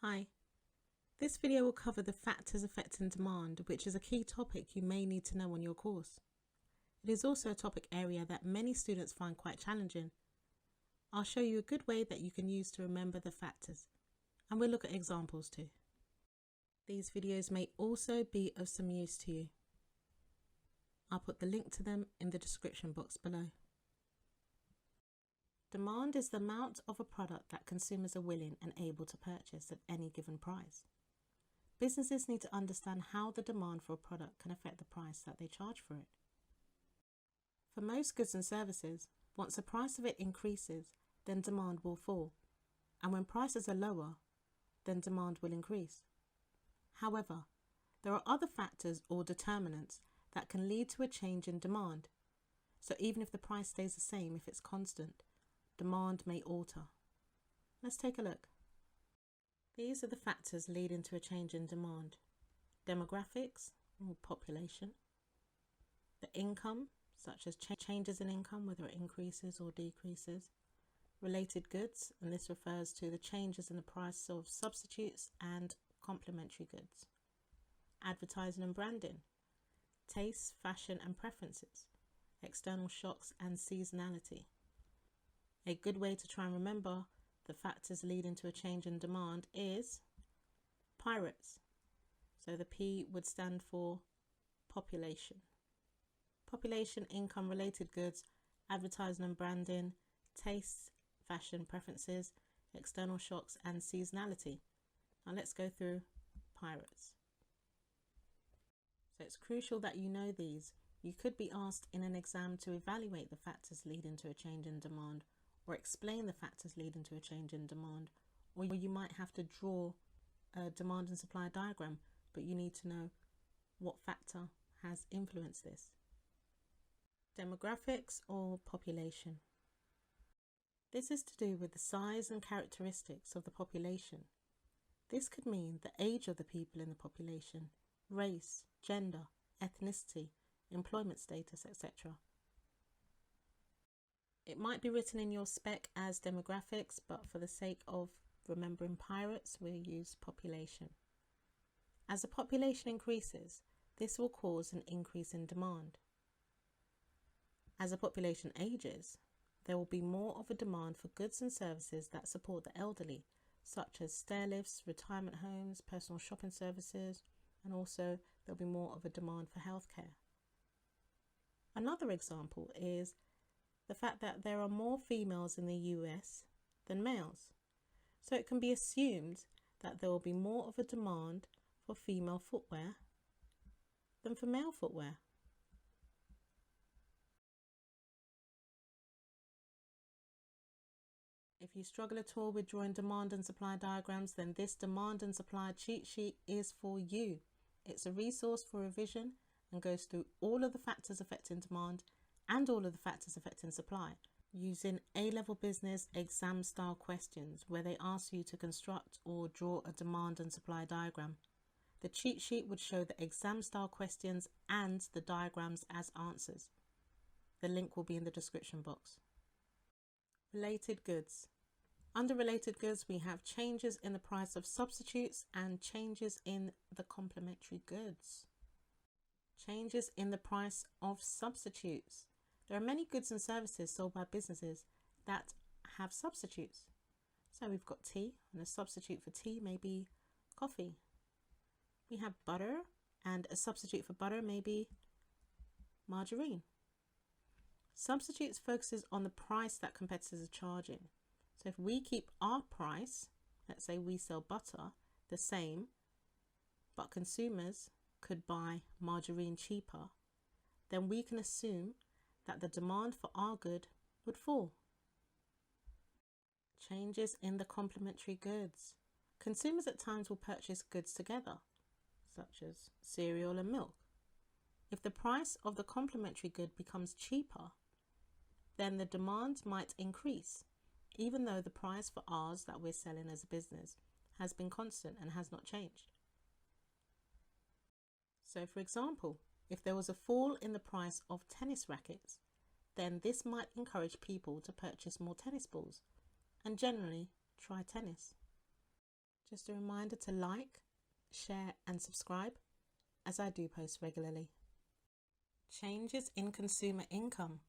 Hi, this video will cover the factors affecting demand, which is a key topic you may need to know on your course. It is also a topic area that many students find quite challenging. I'll show you a good way that you can use to remember the factors, and we'll look at examples too. These videos may also be of some use to you. I'll put the link to them in the description box below. Demand is the amount of a product that consumers are willing and able to purchase at any given price. Businesses need to understand how the demand for a product can affect the price that they charge for it. For most goods and services, once the price of it increases, then demand will fall, and when prices are lower, then demand will increase. However, there are other factors or determinants that can lead to a change in demand. So even if the price stays the same, if it's constant, demand may alter. Let's take a look. These are the factors leading to a change in demand. Demographics or population. The income, such as changes in income, whether it increases or decreases. Related goods, and this refers to the changes in the price of substitutes and complementary goods. Advertising and branding. Tastes, fashion and preferences. External shocks and seasonality. A good way to try and remember the factors leading to a change in demand is pirates. So the P would stand for population. Population, income, related goods, advertising and branding, tastes, fashion, preferences, external shocks and seasonality. Now let's go through pirates. So it's crucial that you know these. You could be asked in an exam to evaluate the factors leading to a change in demand, or explain the factors leading to a change in demand, or you might have to draw a demand and supply diagram, but you need to know what factor has influenced this. Demographics or population. This is to do with the size and characteristics of the population. This could mean the age of the people in the population, race, gender, ethnicity, employment status, etc. It might be written in your spec as demographics, but for the sake of remembering pirates, we'll use population. As the population increases, this will cause an increase in demand. As the population ages, there will be more of a demand for goods and services that support the elderly, such as stair lifts, retirement homes, personal shopping services, and also there'll be more of a demand for healthcare. Another example is the fact that there are more females in the US than males. So it can be assumed that there will be more of a demand for female footwear than for male footwear. If you struggle at all with drawing demand and supply diagrams, then this demand and supply cheat sheet is for you. It's a resource for revision and goes through all of the factors affecting demand and all of the factors affecting supply, using A-level business exam style questions where they ask you to construct or draw a demand and supply diagram. The cheat sheet would show the exam style questions and the diagrams as answers. The link will be in the description box. Related goods. Under related goods, we have changes in the price of substitutes and changes in the complementary goods. Changes in the price of substitutes. There are many goods and services sold by businesses that have substitutes. So we've got tea, and a substitute for tea may be coffee. We have butter, and a substitute for butter may be margarine. Substitutes focuses on the price that competitors are charging. So if we keep our price, let's say we sell butter, the same, but consumers could buy margarine cheaper, then we can assume that the demand for our good would fall. Changes in the complementary goods. Consumers at times will purchase goods together, such as cereal and milk. If the price of the complementary good becomes cheaper, then the demand might increase, even though the price for ours that we're selling as a business has been constant and has not changed. So for example, if there was a fall in the price of tennis rackets, then this might encourage people to purchase more tennis balls and generally try tennis. Just a reminder to like, share and subscribe, as I do post regularly. Changes in consumer income,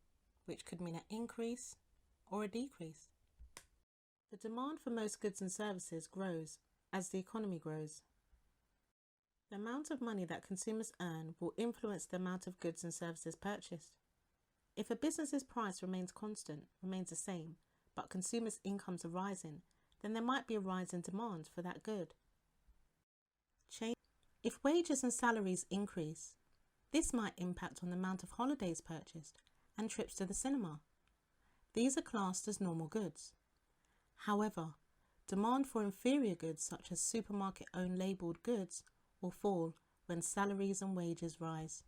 which could mean an increase or a decrease. The demand for most goods and services grows as the economy grows. The amount of money that consumers earn will influence the amount of goods and services purchased. If a business's price remains the same, but consumers' incomes are rising, then there might be a rise in demand for that good. If wages and salaries increase, this might impact on the amount of holidays purchased and trips to the cinema. These are classed as normal goods. However, demand for inferior goods such as supermarket-owned labelled goods will fall when salaries and wages rise.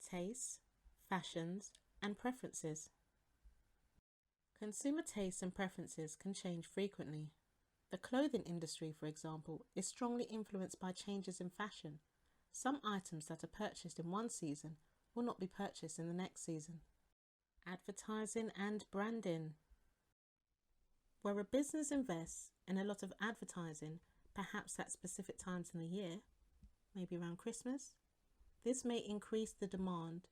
Tastes, fashions, and preferences. Consumer tastes and preferences can change frequently. The clothing industry, for example, is strongly influenced by changes in fashion. Some items that are purchased in one season will not be purchased in the next season. Advertising and branding. Where a business invests in a lot of advertising, perhaps at specific times in the year, maybe around Christmas, this may increase the demand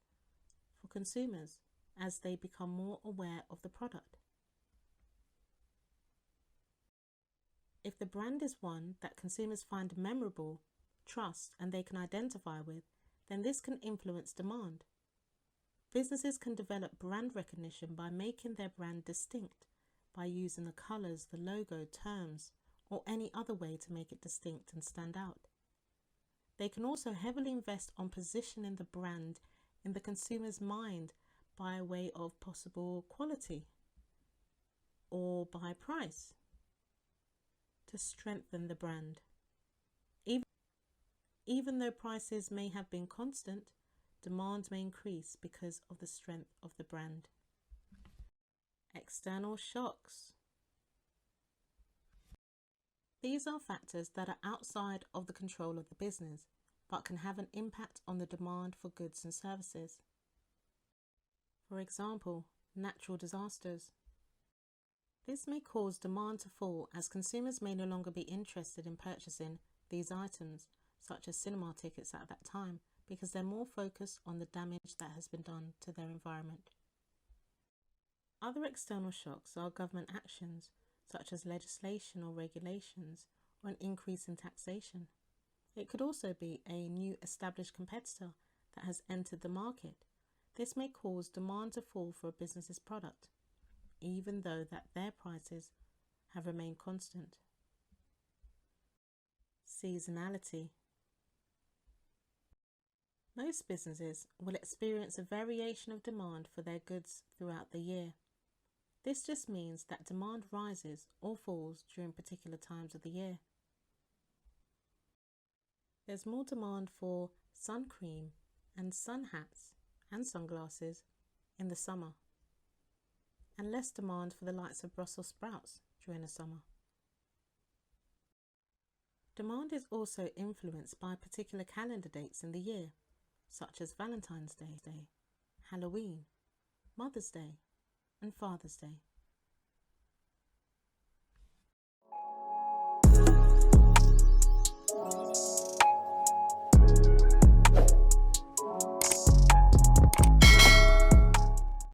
for consumers as they become more aware of the product. If the brand is one that consumers find memorable, trust, and they can identify with, then this can influence demand. Businesses can develop brand recognition by making their brand distinct, by using the colours, the logo, terms, or any other way to make it distinct and stand out. They can also heavily invest on positioning the brand in the consumer's mind by way of possible quality or by price to strengthen the brand. Even though prices may have been constant, demand may increase because of the strength of the brand. External shocks. These are factors that are outside of the control of the business, but can have an impact on the demand for goods and services. For example, natural disasters. This may cause demand to fall as consumers may no longer be interested in purchasing these items, such as cinema tickets at that time, because they're more focused on the damage that has been done to their environment. Other external shocks are government actions, such as legislation or regulations, or an increase in taxation. It could also be a new established competitor that has entered the market. This may cause demand to fall for a business's product, even though that their prices have remained constant. Seasonality. Most businesses will experience a variation of demand for their goods throughout the year. This just means that demand rises or falls during particular times of the year. There's more demand for sun cream and sun hats and sunglasses in the summer, and less demand for the likes of Brussels sprouts during the summer. Demand is also influenced by particular calendar dates in the year, such as Valentine's Day, Halloween, Mother's Day, and Father's Day.